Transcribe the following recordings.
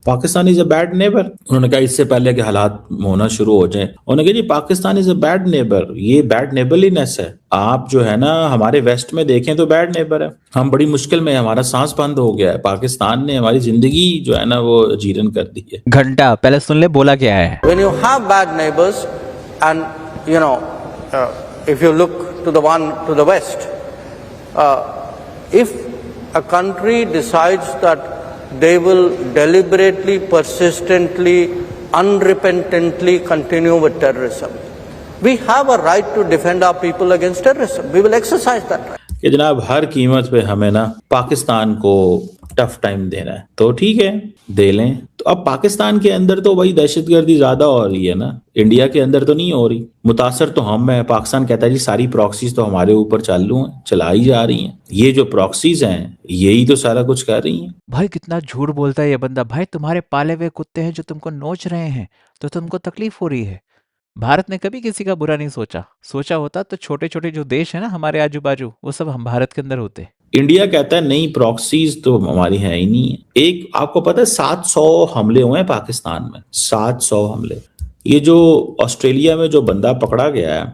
Pakistan is a bad neighbour. उन्होंने कहा इससे पहले कि हालात होना शुरू हो जाए, उन्होंने कहा जी Pakistan is a bad neighbour, ये बैड नेबरलीनेस है। आप जो है ना हमारे वेस्ट में देखें तो बैड नेबर है, हम बड़ी मुश्किल में, हमारा सांस बंद हो गया है, पाकिस्तान ने हमारी जिंदगी जो है ना वो जीरन कर दी है। घंटा पहले सुन ले बोला क्या है। When you have bad neighbors, and if you look to the one to the west, if a country decides that they will deliberately, persistently, unrepentantly continue with terrorism, we have a right to defend our people against terrorism. We will exercise that right. कि जनाब हर कीमत पे हमें ना पाकिस्तान को tough time देना है, तो ठीक है दे लें। तो अब पाकिस्तान के अंदर तो वही दहशतगर्दी ज्यादा हो रही है ना, इंडिया के अंदर तो नहीं हो रही। मुतासर तो हम है, पाकिस्तान कहता है जी सारी प्रॉक्सीज तो हमारे ऊपर चालू हैं, चलाई जा रही हैं, ये जो प्रॉक्सीज हैं यही तो सारा कुछ कर रही हैं। भाई कितना झूठ बोलता है ये बंदा। भाई तुम्हारे पाले हुए कुत्ते हैं जो तुमको नोच रहे हैं, तो तुमको तकलीफ हो रही है। भारत ने कभी किसी का बुरा नहीं सोचा। सोचा होता तो छोटे छोटे जो देश है ना हमारे आजू बाजू, वो सब हम भारत के अंदर होते। इंडिया कहता है नहीं प्रॉक्सीज तो हमारी है ही नहीं है। एक आपको पता है 700 हमले हुए हैं पाकिस्तान में, 700 हमले। ये जो ऑस्ट्रेलिया में जो बंदा पकड़ा गया है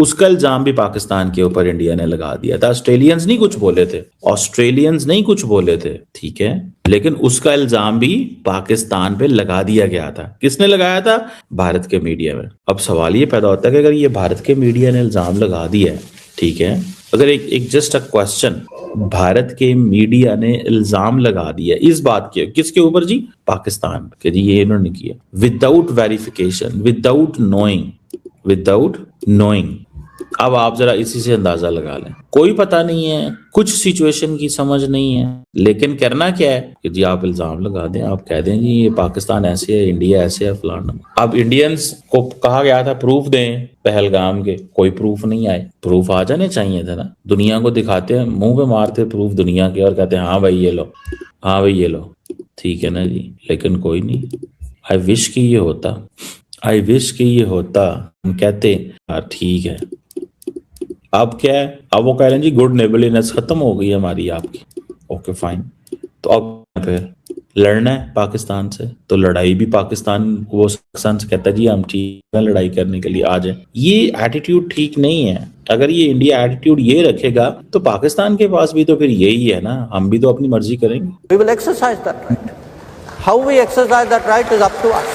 उसका इल्जाम भी पाकिस्तान के ऊपर इंडिया ने लगा दिया था। ऑस्ट्रेलियंस नहीं कुछ बोले थे, ऑस्ट्रेलियंस नहीं कुछ बोले थे, ठीक है, लेकिन उसका इल्जाम भी पाकिस्तान पे लगा दिया गया था। किसने लगाया था? भारत के मीडिया में। अब सवाल ये पैदा होता है कि अगर ये भारत के मीडिया ने इल्जाम लगा दिया है, ठीक है, अगर एक जस्ट अ क्वेश्चन, भारत के मीडिया ने इल्जाम लगा दिया इस बात के, किसके ऊपर जी? पाकिस्तान के, जी ये इन्होंने किया विदाउट वेरिफिकेशन, विदाउट नोइंग। अब आप जरा इसी से अंदाजा लगा लें, कोई पता नहीं है, कुछ सिचुएशन की समझ नहीं है, लेकिन करना क्या है कि जी आप इल्जाम लगा दें, आप कह दें जी ये पाकिस्तान ऐसे है, इंडिया ऐसे है, फलाना। अब इंडियंस को कहा गया था प्रूफ दें पहलगाम के, कोई प्रूफ नहीं आए। प्रूफ आ जाने चाहिए थे ना, दुनिया को दिखाते हैं, मुंह पे मारते प्रूफ दुनिया के और कहते हैं हाँ भाई ये लो, हाँ भाई ये लो, ठीक है ना जी, लेकिन कोई नहीं। आई विश कि ये होता, आई विश कि ये होता, हम कहते हाँ ठीक है। अब क्या है, अब वो कह रहे हैं जी गुड नेबरलीनेस खत्म हो गई हमारी आपकी, ओके फाइन। तो अब फिर लड़ना है पाकिस्तान से, तो लड़ाई भी पाकिस्तान वो पाकिस्तान से कहता है जी हम ठीक है लड़ाई करने के लिए आ जाए। ये एटीट्यूड ठीक नहीं है। अगर ये इंडिया एटीट्यूड ये रखेगा तो पाकिस्तान के पास भी तो फिर यही है ना, हम भी तो अपनी मर्जी करेंगे। We will exercise that right. How we exercise that right is up to us.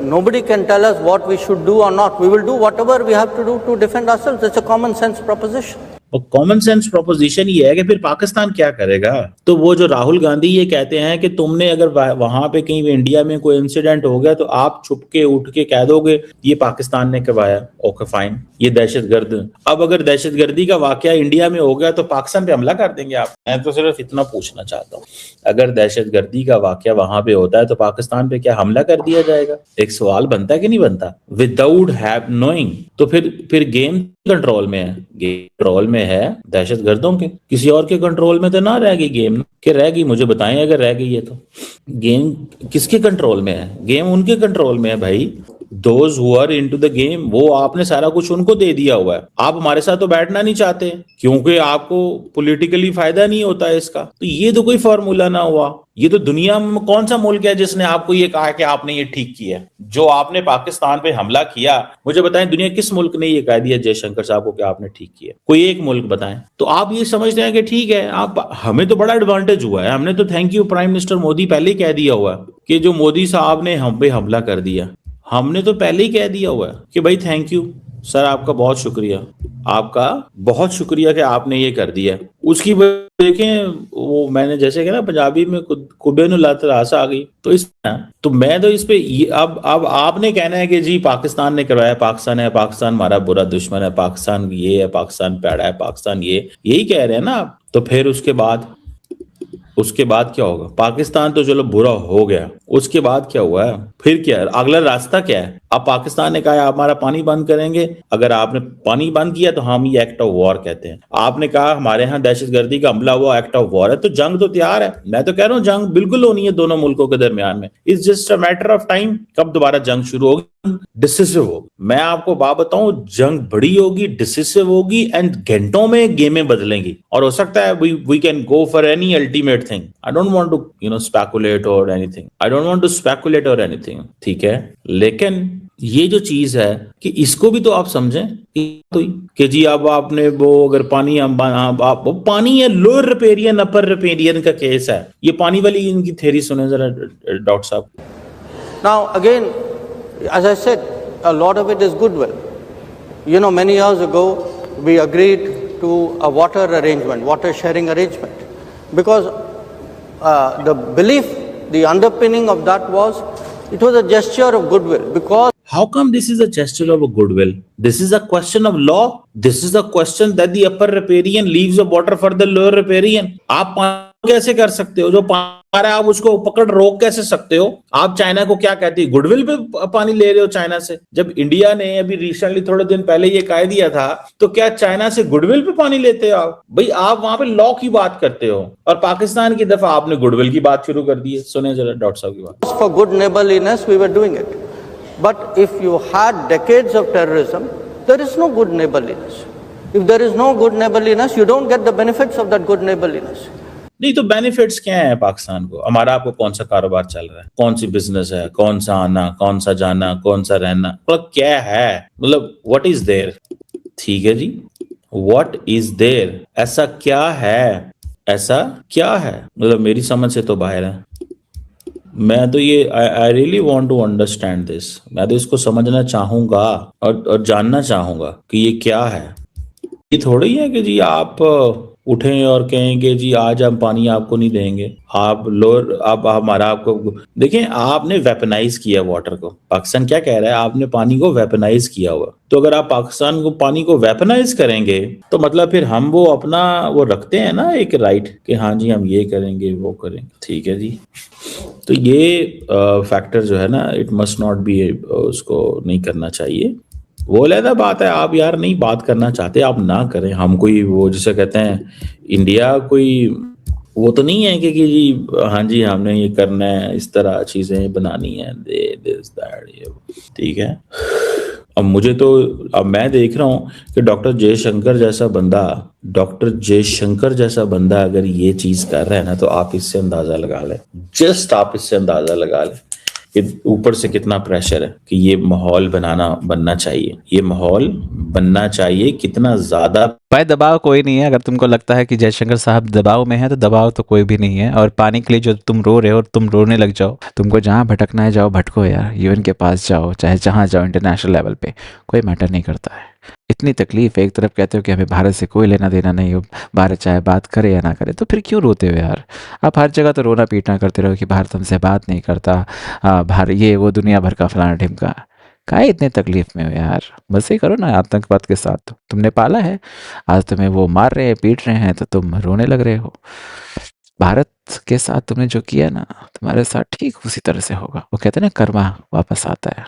Nobody can tell us what we should do or not. We will do whatever we have to do to defend ourselves. It's a common sense proposition. और common sense proposition ये है कि फिर पाकिस्तान क्या करेगा? तो वो जो राहुल गांधी ये कहते हैं कि तुमने अगर वहां पे कहीं इंडिया में कोई इंसिडेंट हो गया तो आप छुप के उठ के कह दोगे ये पाकिस्तान ने करवाया, ओके फाइन, ये दहशतगर्द। अब अगर दहशतगर्दी का वाकया इंडिया में हो गया तो पाकिस्तान पे हमला कर देंगे आप? मैं तो सिर्फ इतना पूछना चाहता हूँ, अगर दहशतगर्दी का वाकया वहां पे होता है तो पाकिस्तान पे क्या हमला कर दिया जाएगा? एक सवाल बनता है कि नहीं बनता? Without have knowing. तो फिर गेम कंट्रोल में है, गेम कंट्रोल में है दहशतगर्दों के, किसी और के कंट्रोल में तो ना रह गई गेम, कि रह गई? मुझे बताएं अगर रह गई है तो। गेम किसके कंट्रोल में है? गेम उनके कंट्रोल में है भाई। Those who are into the game, वो आपने सारा कुछ उनको दे दिया हुआ है। आप हमारे साथ तो बैठना नहीं चाहते क्योंकि आपको पॉलिटिकली फायदा नहीं होता है इसका। तो ये तो कोई फॉर्मूला ना हुआ। ये तो दुनिया में कौन सा मुल्क है जिसने आपको ये कहा कि आपने ये ठीक किया? जो आपने पाकिस्तान पे हमला किया, मुझे बताएं दुनिया किस मुल्क ने ये कह दिया जयशंकर साहब को कि आपने ठीक किया? कोई एक मुल्क बताएं। तो आप ये समझते हैं कि ठीक है, आप, हमें तो बड़ा एडवांटेज हुआ है, हमने तो thank you prime minister Modi पहले ही कह दिया हुआ है कि जो मोदी साहब ने हम पे हमला कर दिया, हमने तो पहले ही कह दिया हुआ है कि भाई थैंक यू सर, आपका बहुत शुक्रिया, आपका बहुत शुक्रिया कि आपने ये कर दिया। उसकी देखें वो मैंने जैसे कि ना पंजाबी में कुबे नु लत रास आ गई, तो मैं तो इस पे अब आपने कहना है कि जी पाकिस्तान ने करवाया, पाकिस्तान है, पाकिस्तान हमारा बुरा दुश्मन है, पाकिस्तान ये है, पाकिस्तान पैड़ा है, पाकिस्तान ये, यही कह रहे हैं ना आप। तो फिर उसके बाद क्या होगा? पाकिस्तान तो चलो बुरा हो गया, उसके बाद क्या हुआ है? फिर क्या है? अगला रास्ता क्या है? अब पाकिस्तान ने कहा हमारा पानी बंद करेंगे, अगर आपने पानी बंद किया तो हम ये एक्ट ऑफ वॉर कहते हैं। आपने कहा हमारे यहाँ दहशतगर्दी का हमला हुआ, एक्ट ऑफ वॉर है। तो जंग तो तैयार है, मैं तो कह रहा हूँ जंग बिल्कुल होनी है दोनों मुल्कों के दरमियान में। It's just a matter of time कब दोबारा जंग शुरू होगी, डिसिसिव होगी। मैं आपको बात बताऊं, जंग बड़ी होगी, डिसिसिव होगी एंड घंटों में गेमें बदलेंगी। और हो सकता है we can go for any ultimate thing. I don't want to speculate और anything, I don't want to speculate और एनीथिंग, ठीक है। लेकिन ये जो चीज है कि इसको भी तो आप समझें कि जी अब आपने वो अगर पानी आप वो पानी है, लोअर रिपेरियन अपर रिपेरियन का केस है, ये पानी वाली इनकी थ्योरी सुने जरा डॉक्टर साहब। Now, again, as I said, a lot of it is goodwill. You know, many years ago, we agreed to a water arrangement, water sharing arrangement, because the belief, the underpinning of that was, it was a gesture of goodwill. Because how come this is a gesture of a goodwill? This is a question of law. This is a question that the upper riparian leaves the water for the lower riparian. आप पानी कैसे कर सकते हो, जो पानी आ रहा है आप उसको पकड़ रोक कैसे सकते हो? आप चाइना को क्या कहते हैं, गुडविल पे पानी ले रहे हो चाइना से? जब इंडिया ने अभी रिसेंटली थोड़े दिन पहले ये कह दिया था, तो क्या चाइना से गुडविल पे पानी लेते हो आप? भाई आप वहां पे लॉ की बात करते हो और पाकिस्तान की दफा आपने गुडविल की बात शुरू कर दी है। सुने जरा डॉक्टर साहब की बात। For good neighborliness, we were doing it. But if you had decades of terrorism, there is no good neighborliness. If there is no good neighborliness, you don't get the benefits of that good neighborliness. नहीं तो benefits क्या है पाकिस्तान को? हमारा आपको कौन सा कारोबार चल रहा है, कौन सी बिजनेस है, कौन सा आना, कौन सा जाना, कौन सा रहना, मतलब क्या है, मतलब व्हाट इज देयर? ठीक है जी, व्हाट इज देयर? ऐसा क्या है, ऐसा क्या है, मतलब मेरी समझ से तो बाहर है। मैं तो ये I really want to understand this. मैं तो इसको समझना चाहूंगा और जानना चाहूंगा कि ये क्या है। ये थोड़ी है कि जी आप उठें और कहेंगे जी आज हम पानी आपको नहीं देंगे, आप लोअर आप हमारा आपको देखें, आपने वेपनाइज किया वाटर को। पाकिस्तान क्या कह रहा है, आपने पानी को वेपनाइज किया हुआ। तो अगर आप पाकिस्तान को पानी को वेपनाइज करेंगे तो मतलब फिर हम वो अपना वो रखते हैं ना एक राइट कि हाँ जी हम ये करेंगे वो करेंगे, ठीक है जी। तो ये फैक्टर जो है ना, इट मस्ट नॉट बी, उसको नहीं करना चाहिए। वो अलग बात है, आप यार नहीं बात करना चाहते आप ना करें। हम कोई वो जिसे कहते हैं इंडिया कोई वो तो नहीं है कि जी हाँ जी हमने ये करना है, इस तरह चीजें बनानी है, दिस दैट ये, ठीक है। अब मुझे तो अब मैं देख रहा हूँ कि डॉक्टर जयशंकर जैसा बंदा अगर ये चीज कर रहा है ना, तो आप इससे अंदाजा लगा लें, जस्ट आप इससे अंदाजा लगा लें कि ऊपर से कितना प्रेशर है कि ये माहौल बनना चाहिए, ये माहौल बनना चाहिए कितना ज्यादा। भाई दबाव कोई नहीं है। अगर तुमको लगता है कि जयशंकर साहब दबाव में है तो दबाव तो कोई भी नहीं है। और पानी के लिए जो तुम रो रहे हो और तुम रोने लग जाओ, तुमको जहाँ भटकना है जाओ भटको यार, यूएन के पास जाओ, चाहे जहाँ जाओ, इंटरनेशनल लेवल पे कोई मैटर नहीं करता है। इतनी तकलीफ है, एक तरफ कहते हो कि हमें भारत से कोई लेना देना नहीं हो, भारत चाहे बात करे या ना करे, तो फिर क्यों रोते हो यार? आप हर जगह तो रोना पीटना करते रहो कि भारत हमसे बात नहीं करता, भारत ये वो दुनिया भर का फलाना ढिमका। काहे इतने तकलीफ में हो यार? बस ही करो ना आतंकवाद के साथ, तुमने पाला है, आज तुम्हें वो मार रहे हैं पीट रहे हैं तो तुम रोने लग रहे हो। भारत के साथ तुमने जो किया ना, तुम्हारे साथ ठीक उसी तरह से होगा। वो कहते हैं ना कर्मा वापस आता है।